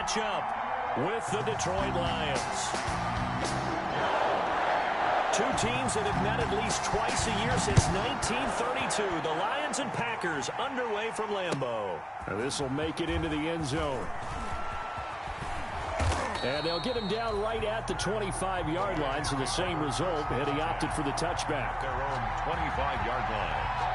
matchup with the Detroit Lions. Two teams that have met at least twice a year since 1932. The Lions and Packers underway from Lambeau. This will make it into the end zone. And they'll get him down right at the 25-yard line, so the same result, and he opted for the touchback. Their own 25-yard line.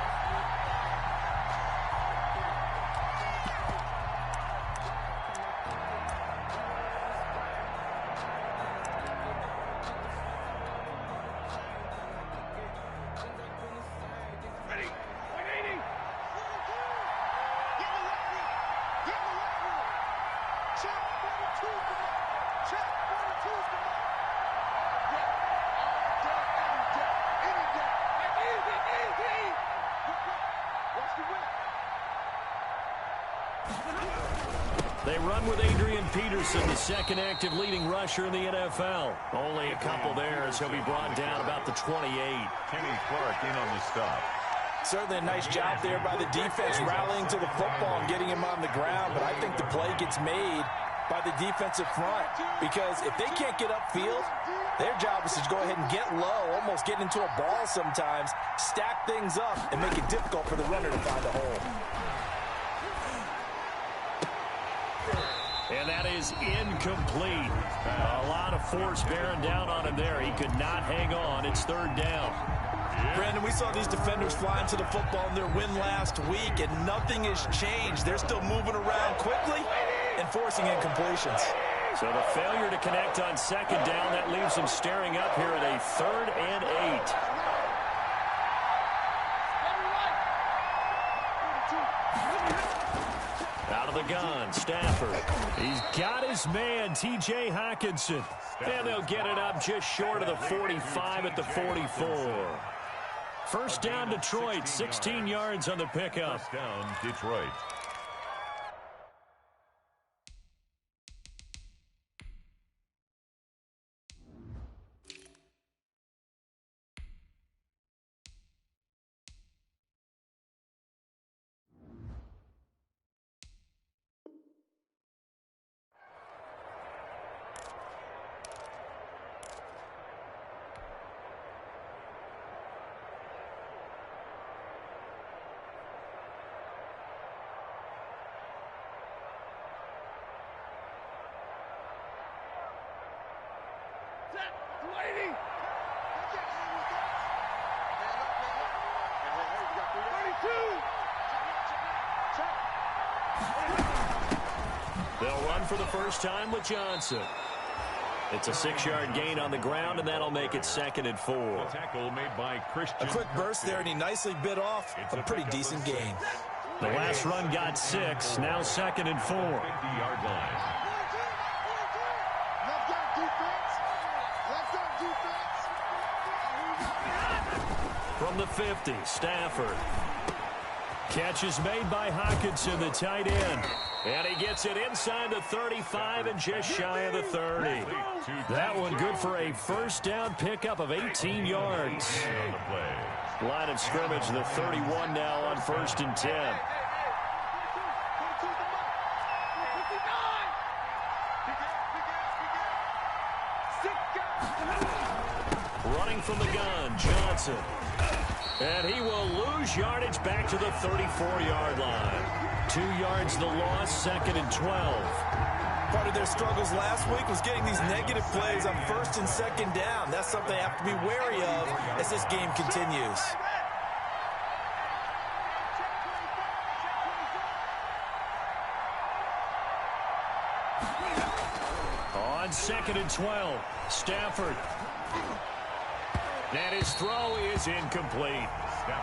They run with Adrian Peterson, the second active leading rusher in the NFL. Only a couple there as he'll be brought down about the 28. Kenny Clark in on the stop. Certainly a nice job there by the defense rallying to the football and getting him on the ground. But I think the play gets made by the defensive front because if they can't get upfield, their job is to go ahead and get low, almost get into a ball sometimes, stack things up, and make it difficult for the runner to find a hole. And that is incomplete. A lot of force bearing down on him there. He could not hang on. It's third down. Brandon, we saw these defenders flying to the football in their win last week, and nothing has changed. They're still moving around quickly and forcing incompletions. So the failure to connect on second down, that leaves them staring up here at a 3rd and 8. Out of the gun, Stafford. He's got his man, T.J. Hockenson. And they'll get it up just short of the 45 at the 44. First down, Detroit, 16 yards on the pickup. First down, Detroit. They'll run for the first time with Johnson. It's a 6-yard gain on the ground, and that'll make it 2nd and 4. The tackle made by Christian. A quick burst there, and he nicely bit off a pretty decent gain. The last run got 6, now 2nd and 4. 50-yard line. From the 50, Stafford. Catch is made by Hockenson, the tight end. And he gets it inside the 35 and just shy of the 30. That one good for a first down pickup of 18 yards. Line of scrimmage, the 31 now on 1st and 10. Running from the gun, Johnson. And he will lose yardage back to the 34-yard line. 2 yards the loss, 2nd and 12. Part of their struggles last week was getting these negative plays on 1st and 2nd down. That's something they have to be wary of as this game continues. On 2nd and 12, Stafford. And his throw is incomplete.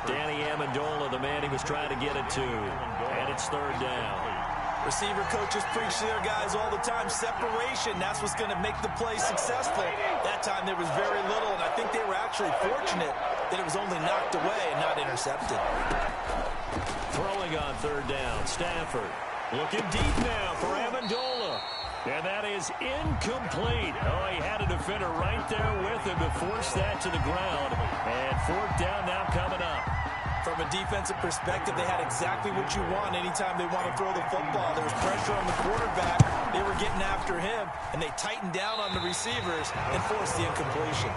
Danny Amendola, the man he was trying to get it to. And it's 3rd down. Receiver coaches preach to their guys all the time. Separation, that's what's going to make the play successful. That time there was very little, and I think they were actually fortunate that it was only knocked away and not intercepted. Throwing on 3rd down, Stafford. Looking deep now for Amendola. And that is incomplete. Oh, he had a defender right there with him to force that to the ground. And 4th down now coming up. From a defensive perspective, they had exactly what you want anytime they want to throw the football. There was pressure on the quarterback. They were getting after him, and they tightened down on the receivers and forced the incompletion.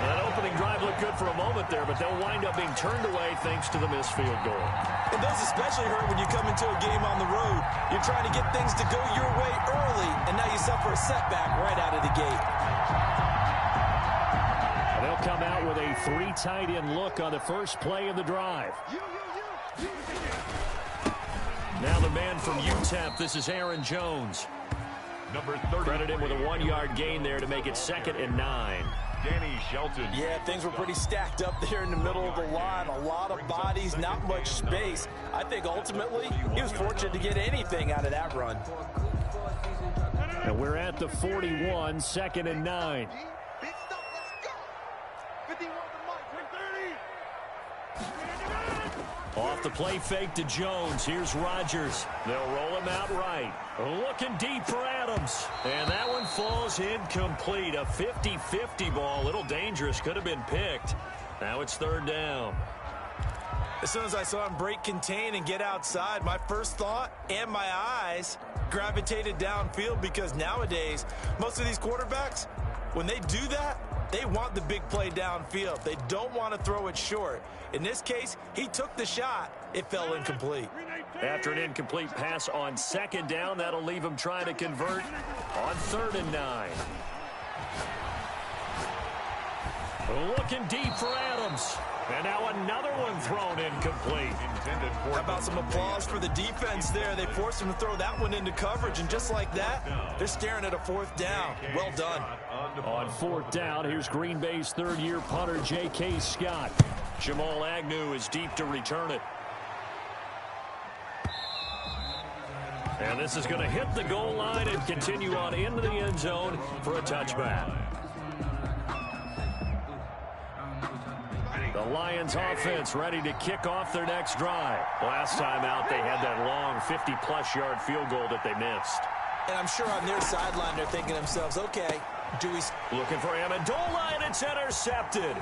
That opening drive looked good for a moment there, but they'll wind up being turned away thanks to the missed field goal. And those especially hurt when you come into a game on the road. You're trying to get things to go your way early, and now you suffer a setback right out of the gate. They'll come out with a 3 tight end look on the first play of the drive. Now the man from UTEP, this is Aaron Jones. Number 30. Credit him with a 1-yard gain there to make it 2nd and 9. Danny Shelton. Yeah, things were pretty stacked up there in the middle of the line. A lot of bodies, not much space. I think ultimately he was fortunate to get anything out of that run. And we're at the 41, 2nd and 9. Off the play fake to Jones. Here's Rodgers. They'll roll him out right. Looking deep for Adams. And that one falls incomplete. A 50-50 ball. A little dangerous. Could have been picked. Now it's 3rd down. As soon as I saw him break contain and get outside, my first thought and my eyes gravitated downfield, because nowadays, most of these quarterbacks, when they do that, they want the big play downfield. They don't want to throw it short. In this case, he took the shot. It fell incomplete. After an incomplete pass on 2nd down, that'll leave him trying to convert on 3rd and 9. Looking deep for Adams. And now another one thrown incomplete. How about some applause for the defense there? They forced him to throw that one into coverage, and just like that, they're staring at a 4th down. Well done. On 4th down, here's Green Bay's 3rd-year punter, J.K. Scott. Jamal Agnew is deep to return it. And this is going to hit the goal line and continue on into the end zone for a touchback. The Lions offense ready to kick off their next drive. Last time out, they had that long 50-plus yard field goal that they missed. And I'm sure on their sideline, they're thinking to themselves, okay, do we... Looking for Amendola, and it's intercepted.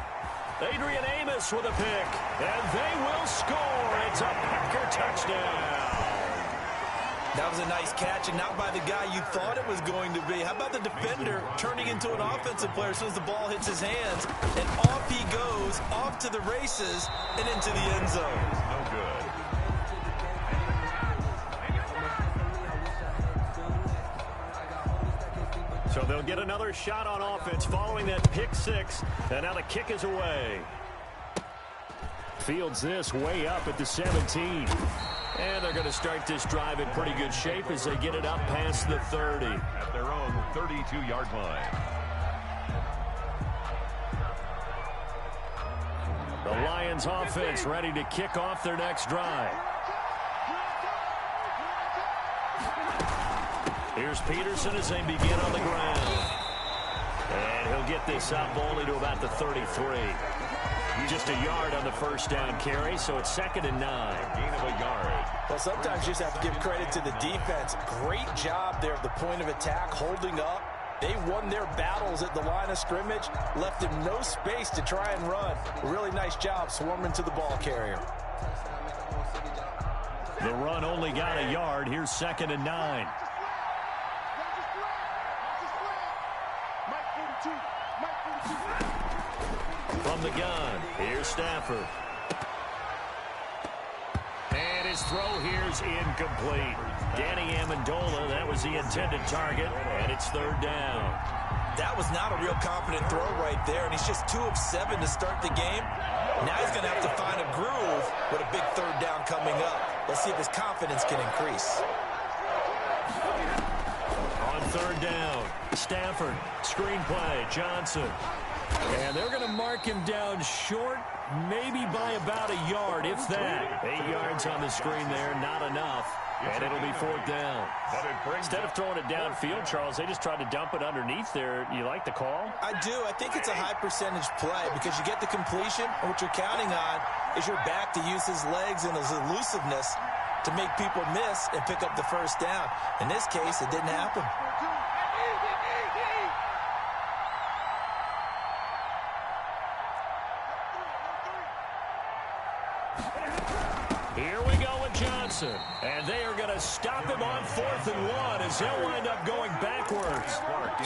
Adrian Amos with a pick, and they will score. It's a Packer touchdown. That was a nice catch, and not by the guy you thought it was going to be. How about the defender turning into an offensive player as soon as the ball hits his hands, and off he goes, off to the races, and into the end zone. No good. So they'll get another shot on offense following that pick 6, and now the kick is away. Fields this way up at the 17. And they're going to start this drive in pretty good shape as they get it up past the 30. At their own 32-yard line. The Lions offense ready to kick off their next drive. Here's Peterson as they begin on the ground. And he'll get this up only to about the 33. Just a yard on the first down carry, so it's 2nd and 9. Gain of a yard. Well, sometimes you just have to give credit to the defense. Great job there at the point of attack, holding up. They won their battles at the line of scrimmage, left him no space to try and run. Really nice job swarming to the ball carrier. The run only got a yard. Here's 2nd and 9. From the gun, here's Stafford. And his throw here's incomplete. Danny Amendola, that was the intended target, and it's 3rd down. That was not a real confident throw right there, and he's just 2 of 7 to start the game. Now he's going to have to find a groove with a big 3rd down coming up. Let's see if his confidence can increase. On 3rd down, Stafford, screen play, Johnson. And they're going to mark him down short, maybe by about a yard, if that. 8 yards on the screen there, not enough. And it'll be 4th down. Instead of throwing it downfield, Charles, they just tried to dump it underneath there. You like the call? I do. I think it's a high percentage play because you get the completion, and what you're counting on is your back to use his legs and his elusiveness to make people miss and pick up the first down. In this case, it didn't happen. Wilson. And they are going to stop him on 4th and 1 as he'll wind up going backwards.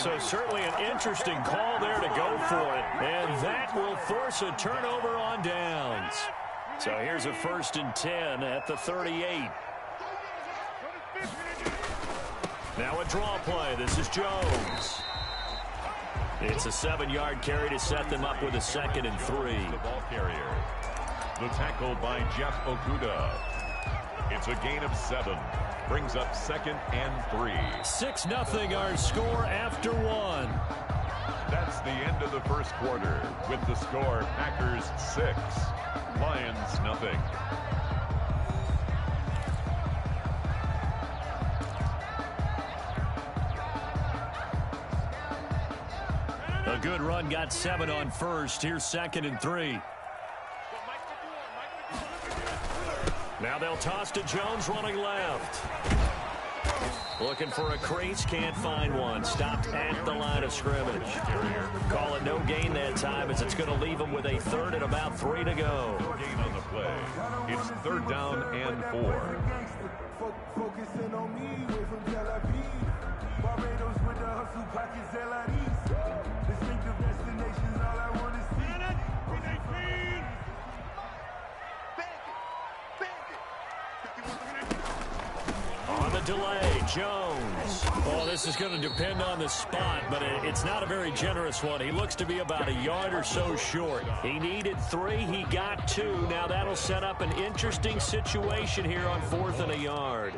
So certainly an interesting call there to go for it. And that will force a turnover on downs. So here's a 1st and 10 at the 38. Now a draw play. This is Jones. It's a 7-yard carry to set them up with a 2nd and 3. The ball carrier. The tackle by Jeff Okudah. It's a gain of 7. Brings up 2nd and 3. 6-0 our score after 1. That's the end of the first quarter with the score Packers 6, Lions nothing. A good run, got 7 on first. Here's 2nd and 3. Now they'll toss to Jones running left. Looking for a crease, can't find one. Stopped at the line of scrimmage. Call it no gain that time as it's going to leave them with a 3rd and about 3 to go. No gain on the play. It's 3rd down and 4. Focusing on me, way from Tel Aviv. Barbados with the hustle pockets, LIDs. Distinctive destinations, all I want to see. On the delay, Jones. Oh, this is going to depend on the spot, but it's not a very generous one. He looks to be about a yard or so short. He needed 3. He got 2. Now that'll set up an interesting situation here on 4th and a yard.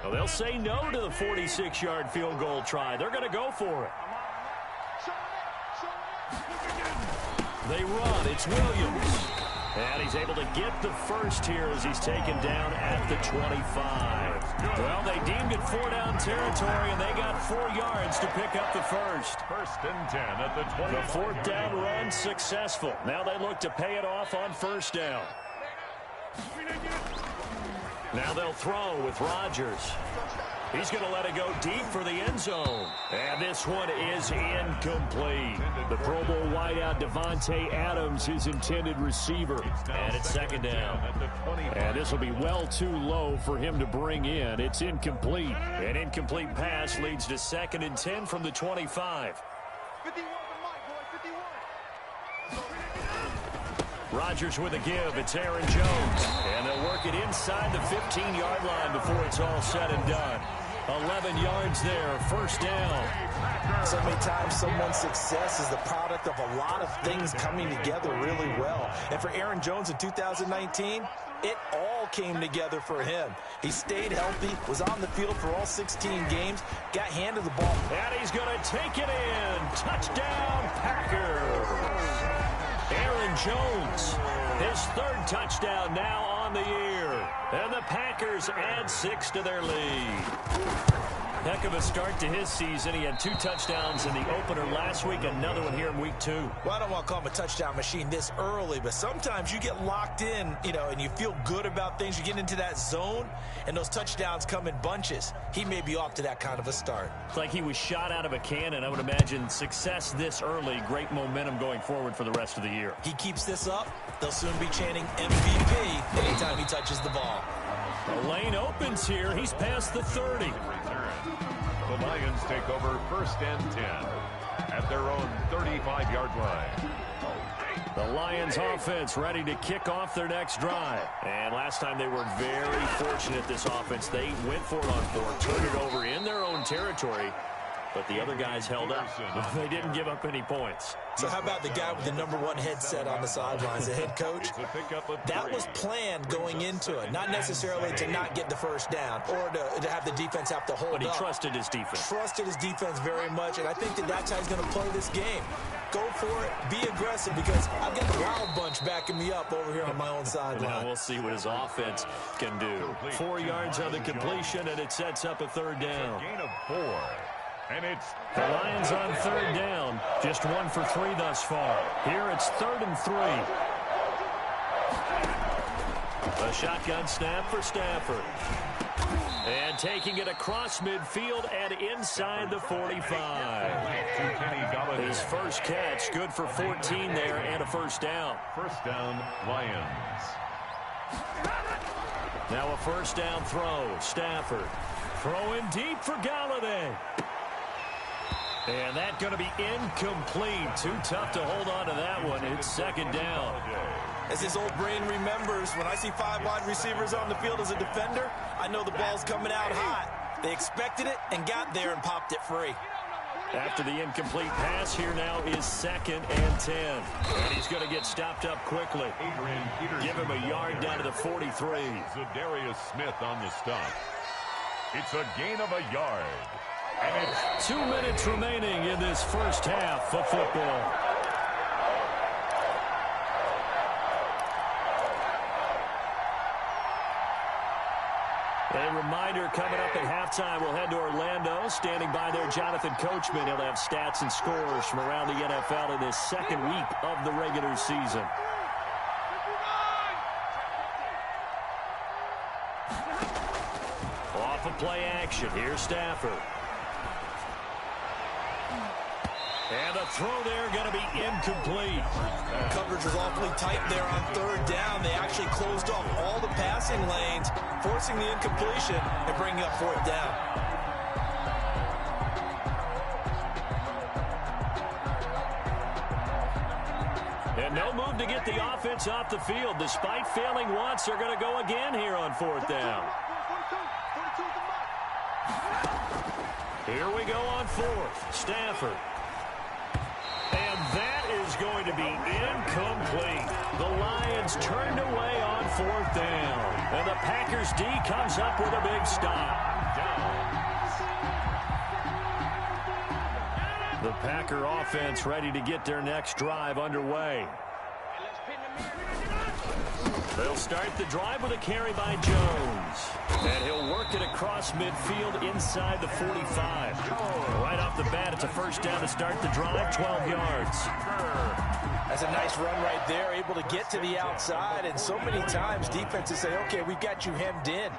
Well, they'll say no to the 46-yard field goal try. They're going to go for it. They run. It's Williams. And he's able to get the first here as he's taken down at the 25. Well, they deemed it 4-down territory, and they got 4 yards to pick up the first. 1st and 10 at the 20. The 4th down run successful. Now they look to pay it off on 1st down. Now they'll throw with Rodgers. He's going to let it go deep for the end zone. And this one is incomplete. The Pro Bowl wideout Devontae Adams, his intended receiver. And it's 2nd down. And this will be well too low for him to bring in. It's incomplete. An incomplete pass leads to 2nd and 10 from the 25. Rodgers with a give. It's Aaron Jones. And they'll work it inside the 15-yard line before it's all said and done. 11 yards there. 1st down. So many times someone's success is the product of a lot of things coming together really well. And for Aaron Jones in 2019, it all came together for him. He stayed healthy, was on the field for all 16 games, got handed the ball. And he's going to take it in. Touchdown, Packers. Aaron Jones, his 3rd touchdown now on the year. And the Packers add 6 to their lead. Heck of a start to his season. He had 2 touchdowns in the opener last week, another one here in week 2. Well, I don't want to call him a touchdown machine this early, but sometimes you get locked in, and you feel good about things. You get into that zone, and those touchdowns come in bunches. He may be off to that kind of a start. It's like he was shot out of a cannon. I would imagine success this early, great momentum going forward for the rest of the year. He keeps this up, they'll soon be chanting MVP anytime he touches the ball. The lane opens here. He's past the 30. The Lions take over 1st and 10 at their own 35-yard line. The Lions offense ready to kick off their next drive. And last time they were very fortunate, this offense. They went for it on 4, turned it over in their own territory, but the other guys held up. They didn't give up any points. So how about the guy with the #1 headset on the sidelines, the head coach? That was planned going into it, not necessarily to not get the 1st down or to have the defense have to hold up. But he trusted his defense. Trusted his defense very much, and I think that's how he's going to play this game. Go for it, be aggressive, because I've got the Wild Bunch backing me up over here on my own sideline. Now we'll see what his offense can do. 4 yards on the completion, and it sets up a 3rd down. Gain of 4. And it's the Lions on 3rd down. Just 1 for 3 thus far. Here it's 3rd and 3. A shotgun snap for Stafford. And taking it across midfield and inside the 45. His first catch, good for 14 there and a first down. First down, Lions. Now a first down throw. Stafford throwing deep for Galladay. And that's going to be incomplete. Too tough to hold on to that one. It's second down. As his old brain remembers, when I see 5 wide receivers on the field as a defender, I know the ball's coming out hot. They expected it and got there and popped it free. After the incomplete pass, here now is second and 10. And he's going to get stopped up quickly. Give him a yard down to the 43. Zadarius Smith on the stop. It's a gain of a yard. And it's 2 minutes remaining in this first half of football. A reminder, coming up at halftime, we'll head to Orlando. Standing by there, Jonathan Coachman. He'll have stats and scores from around the NFL in this second week of the regular season. Off of play action. Here's Stafford. And the throw there going to be incomplete. Coverage was awfully tight there on third down. They actually closed off all the passing lanes, forcing the incompletion and bringing up fourth down. And no move to get the offense off the field. Despite failing once, they're going to go again here on fourth down. Here we go on fourth. Stafford. And that is going to be incomplete. The Lions turned away on fourth down. And the Packers D comes up with a big stop. The Packer offense ready to get their next drive underway. They'll start the drive with a carry by Jones. And he'll work it across midfield inside the 45. Right off the bat, it's a first down to start the drive, 12 yards. That's a nice run right there, able to get to the outside. And so many times defenses say, okay, we've got you hemmed in.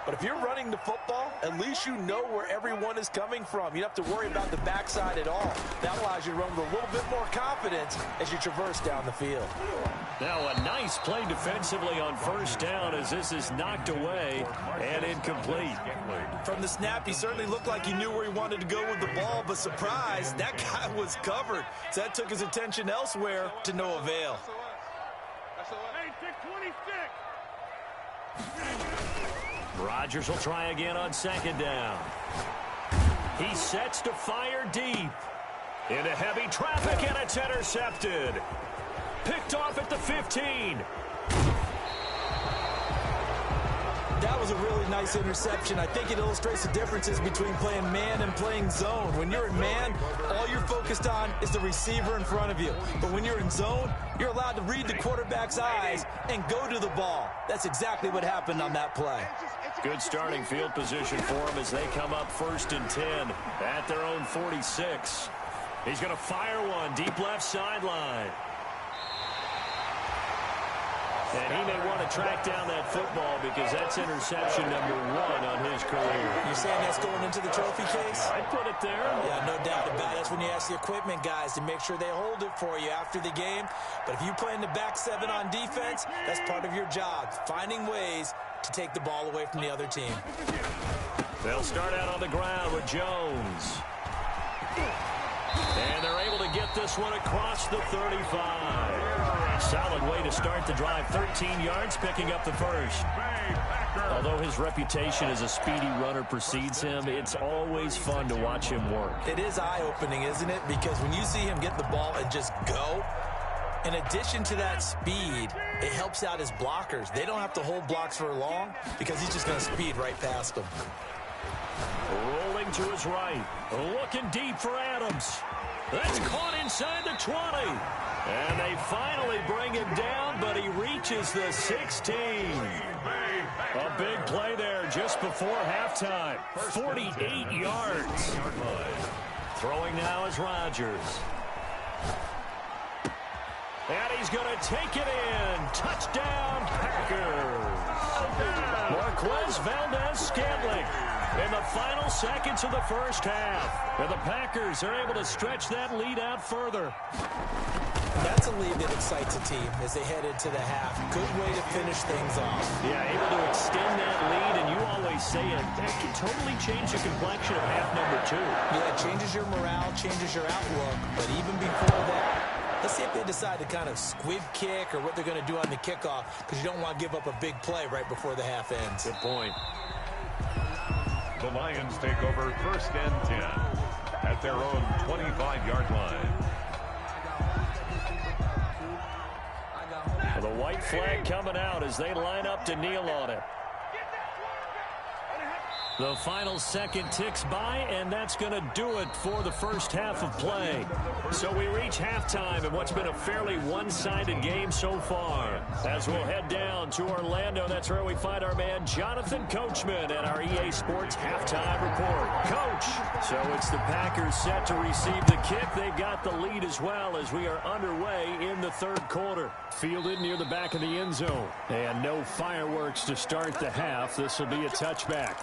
But if you're running the football, at least you know where everyone is coming from. You don't have to worry about the backside at all. That allows you to run with a little bit more confidence as you traverse down the field. Now a nice play defensively on first down as this is knocked away and incomplete. From the snap, he certainly looked like he knew where he wanted to go with the ball, but surprise, that guy was covered. So that took his attention elsewhere to no avail. Rodgers will try again on second down. He sets to fire deep. Into heavy traffic, and it's intercepted. Picked off at the 15. That was a really nice interception. I think it illustrates the differences between playing man and playing zone. When you're in man, all you're focused on is the receiver in front of you. But when you're in zone, you're allowed to read the quarterback's eyes and go to the ball. That's exactly what happened on that play. Good starting field position for him as they come up first and 10 at their own 46. He's going to fire one deep left sideline. And he may want to track down that football because that's interception number 1 on his career. You're saying that's going into the trophy case? I'd put it there. Yeah, no doubt about it. That's when you ask the equipment guys to make sure they hold it for you after the game. But if you play in the back 7 on defense, that's part of your job, finding ways to take the ball away from the other team. They'll start out on the ground with Jones. And they're able to get this one across the 35. Solid way to start the drive. 13 yards, picking up the first. Although his reputation as a speedy runner precedes him, it's always fun to watch him work. It is eye-opening, isn't it? Because when you see him get the ball and just go, in addition to that speed, it helps out his blockers. They don't have to hold blocks for long because he's just going to speed right past them. Rolling to his right. Looking deep for Adams. That's caught inside the 20. And they finally bring him down, but he reaches the 16. A big play there just before halftime. 48 yards. Throwing now is Rodgers. And he's going to take it in. Touchdown, Packers. Marquez Valdes-Scantling in the final seconds of the first half. And the Packers are able to stretch that lead out further. That's a lead that excites a team as they head into the half. Good way to finish things off. Yeah, able to extend that lead, and you always say it, that can totally change the complexion of half number 2. Yeah, it changes your morale, changes your outlook, but even before that, let's see if they decide to kind of squib kick or what they're going to do on the kickoff, because you don't want to give up a big play right before the half ends. Good point. The Lions take over 1st and 10 at their own 25-yard line. The white flag coming out as they line up to kneel on it. The final second ticks by, and that's going to do it for the first half of play. So we reach halftime in what's been a fairly one-sided game so far. As we'll head down to Orlando, that's where we find our man Jonathan Coachman at our EA Sports Halftime Report. Coach, so it's the Packers set to receive the kick. They've got the lead as well as we are underway in the third quarter. Fielded near the back of the end zone. And no fireworks to start the half. This will be a touchback.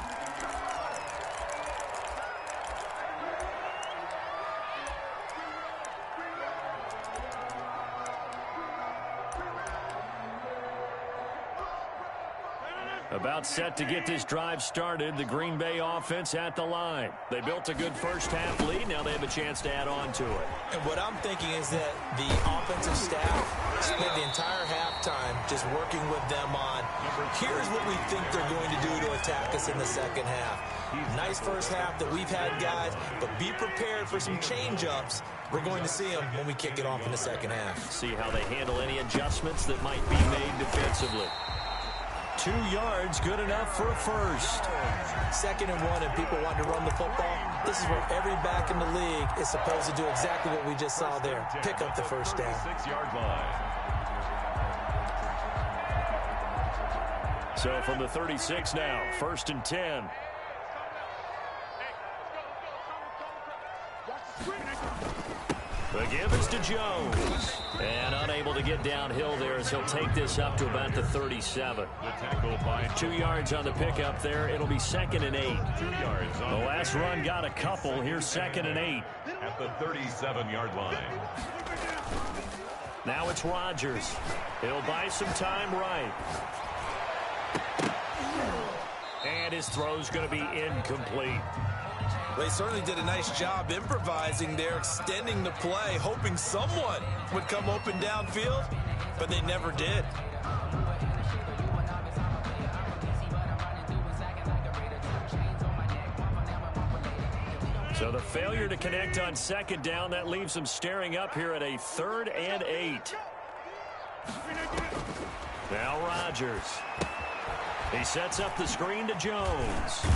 About set to get this drive started, the Green Bay offense at the line. They built a good first half lead. Now they have a chance to add on to it. And what I'm thinking is that the offensive staff spent the entire halftime just working with them on, here's what we think they're going to do to attack us in the second half. Nice first half that we've had, guys, but be prepared for some change-ups. We're going to see them when we kick it off in the second half. See how they handle any adjustments that might be made defensively. 2 yards, good enough for a first. 2nd and 1, and people want to run the football. This is where every back in the league is supposed to do exactly what we just saw there. Pick up the first down. 6-yard line. So from the 36 now, 1st and 10. The give is to Jones. And unable to get downhill there as he'll take this up to about the 37. The tackle by 2 yards on the pickup there. It'll be 2nd and 8. 2 yards on the last run got a couple. Here's 2nd and 8. at the 37-yard line. Now it's Rodgers. He'll buy some time right. And his throw's going to be incomplete. They certainly did a nice job improvising there, extending the play, hoping someone would come open downfield, but they never did. So the failure to connect on 2nd down, that leaves them staring up here at a 3rd and 8. Now Rodgers. He sets up the screen to Jones.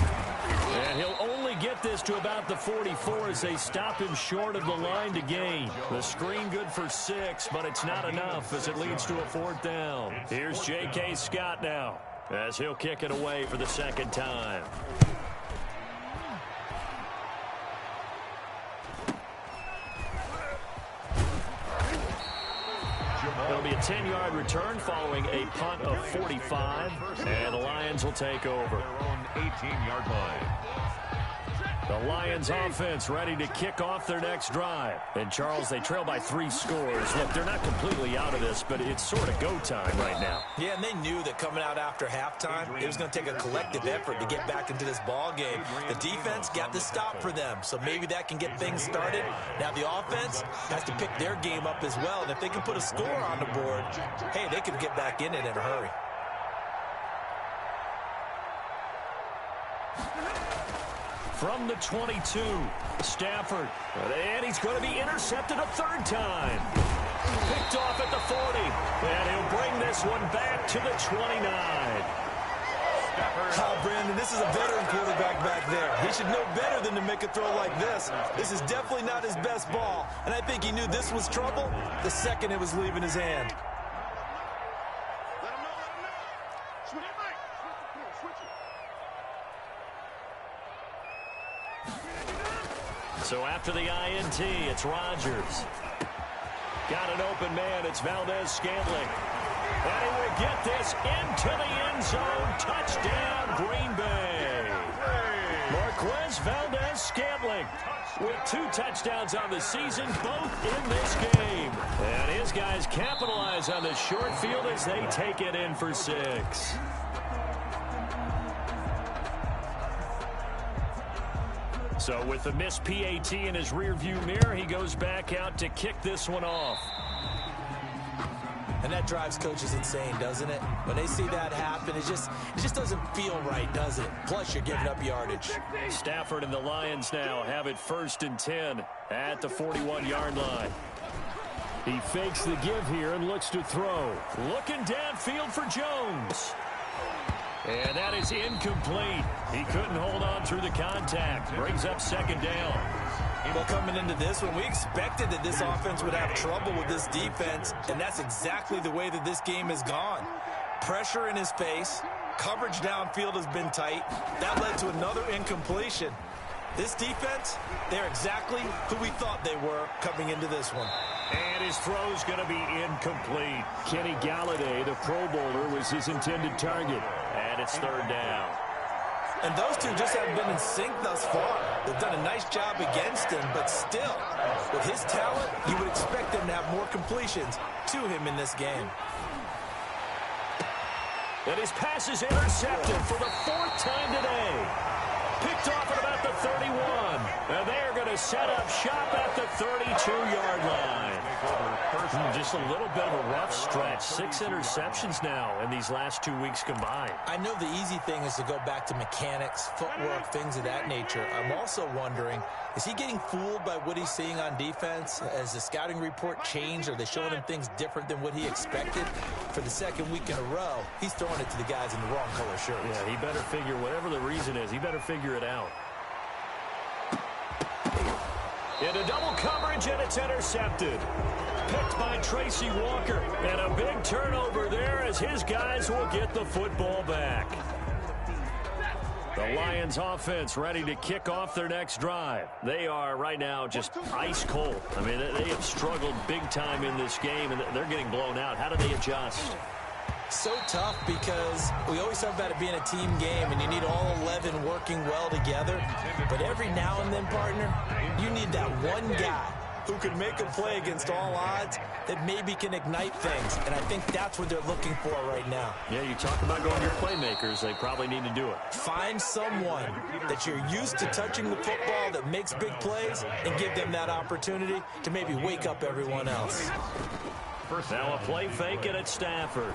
And he'll only get this to about the 44 as they stop him short of the line to gain. The screen good for 6, but it's not enough as it leads to a 4th down. Here's J.K. Scott now as he'll kick it away for the 2nd time. It'll be a 10-yard return following a punt of 45, and the Lions will take over. Their own 18-yard line. The Lions offense ready to kick off their next drive. And, Charles, they trail by 3 scores. Look, they're not completely out of this, but it's sort of go time right now. Yeah, and they knew that coming out after halftime, it was going to take a collective effort to get back into this ball game. The defense got the stop for them, so maybe that can get things started. Now the offense has to pick their game up as well, and if they can put a score on the board, hey, they could get back in it in a hurry. From the 22, Stafford. And he's going to be intercepted a 3rd time. Picked off at the 40. And he'll bring this one back to the 29. Oh, Brandon, this is a veteran quarterback back there. He should know better than to make a throw like this. This is definitely not his best ball. And I think he knew this was trouble the second it was leaving his hand. So after the INT, it's Rodgers. Got an open man. It's Valdes-Scantling. And he will get this pass into the end zone. Touchdown, Green Bay. Marquez Valdez-Scantling with 2 touchdowns on the season, both in this game. And his guys capitalize on the short field as they take it in for 6. So with the missed PAT in his rearview mirror, he goes back out to kick this one off. And that drives coaches insane, doesn't it? When they see that happen, it just doesn't feel right, does it? Plus, you're giving up yardage. Stafford and the Lions now have it 1st and 10 at the 41-yard line. He fakes the give here and looks to throw. Looking downfield for Jones. And that is incomplete. He couldn't hold on through the contact. Brings up 2nd down. Well, coming into this one, we expected that this offense would have trouble with this defense, and that's exactly the way that this game has gone. Pressure in his face. Coverage downfield has been tight. That led to another incompletion. This defense, they're exactly who we thought they were coming into this one. And his throw's going to be incomplete. Kenny Galladay, the Pro Bowler, was his intended target. And it's 3rd down. And those two just haven't been in sync thus far. They've done a nice job against him, but still, with his talent, you would expect them to have more completions to him in this game. And his pass is intercepted for the 4th time today. Picked off at about the 31. And they are going to set up shop at the 32-yard line. Just a little bit of a rough stretch. 6 interceptions now in these last 2 weeks combined. I know the easy thing is to go back to mechanics, footwork, things of that nature. I'm also wondering, is he getting fooled by what he's seeing on defense? Has the scouting report changed? Are they showing him things different than what he expected? For the 2nd week in a row, he's throwing it to the guys in the wrong color shirts. Yeah, he better figure, whatever the reason is, he better figure it out. Into double coverage, and it's intercepted. Picked by Tracy Walker. And a big turnover there as his guys will get the football back. The Lions offense ready to kick off their next drive. They are right now just ice cold. I mean, they have struggled big time in this game, and they're getting blown out. How do they adjust? So tough because we always talk about it being a team game and you need all 11 working well together. But every now and then, partner, you need that one guy who can make a play against all odds that maybe can ignite things. And I think that's what they're looking for right now. Yeah, you talk about going to your playmakers. They probably need to do it. Find someone that you're used to touching the football that makes big plays and give them that opportunity to maybe wake up everyone else. Now a play fake, and it's Stafford.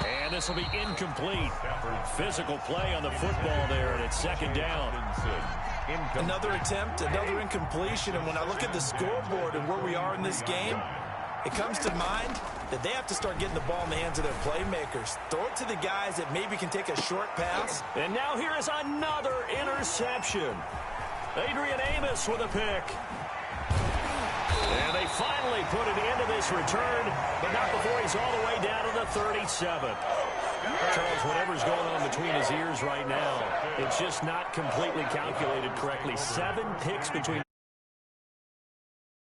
And this will be incomplete. Physical play on the football there, and it's 2nd down. Another attempt, another incompletion, and when I look at the scoreboard and where we are in this game, it comes to mind that they have to start getting the ball in the hands of their playmakers. Throw it to the guys that maybe can take a short pass. And now here is another interception. Adrian Amos with a pick. And they finally put it into this return, but not before he's all the way down to the 37. Charles, whatever's going on between his ears right now, it's just not completely calculated correctly. 7 picks between